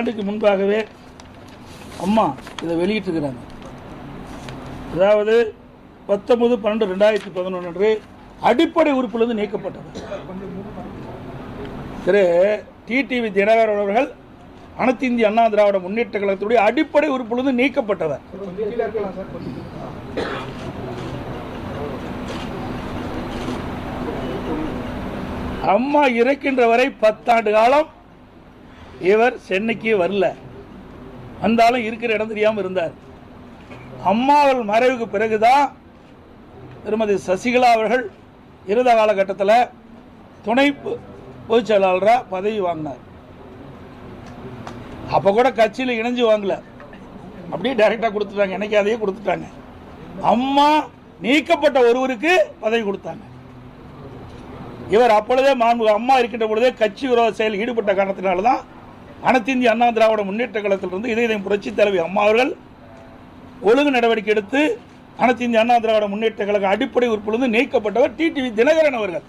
ஆண்டுக்கு முன்பாகவே அம்மா இதை வெளியிட்டிருக்கிறாங்க. அதாவது 19/12/2011 அன்று அடிப்படை உறுப்பிலிருந்து நீக்கப்பட்டவர் திரு டிடிவி தினகரன் அவர்கள் அனைத்து இந்திய அண்ணா திராவிட முன்னேற்ற கழகத்துடைய அடிப்படை உறுப்பிலிருந்து நீக்கப்பட்டவர். அம்மா இறக்கின்ற வரை 10 ஆண்டு காலம் இவர் சென்னைக்கு வரல. வந்தாலும் இருக்கிற இடம் தெரியாமல் இருந்தார். அம்மாவள் மறைவுக்கு பிறகுதான் திருமதி சசிகலா அவர்கள் இருந்த காலகட்டத்தில் துணை பொதுச் செயலாளராக பதவி வாங்கினார். அப்போ கூட கட்சியில் இணைஞ்சு வாங்கல, அப்படியே டைரக்டாக கொடுத்துட்டாங்க. எனக்கு அதையே கொடுத்துட்டாங்க. அம்மா நீக்கப்பட்ட ஒருவருக்கு பதவி கொடுத்தாங்க. இவர் அப்பொழுதே அம்மா இருக்கின்ற பொழுதே கட்சி விரோத செயலில் ஈடுபட்ட காரணத்தினால தான் அனைத்து இந்திய அண்ணா திராவிட முன்னேற்ற கழகத்திலிருந்து இதயம் புரட்சி தலைவி அம்மா அவர்கள் ஒழுங்கு நடவடிக்கை எடுத்து அனைத்து இந்திய அண்ணா திராவிட முன்னேற்ற கழக அடிப்படை உறுப்பிலிருந்து நீக்கப்பட்டவர் டிடிவி தினகரன் அவர்கள்.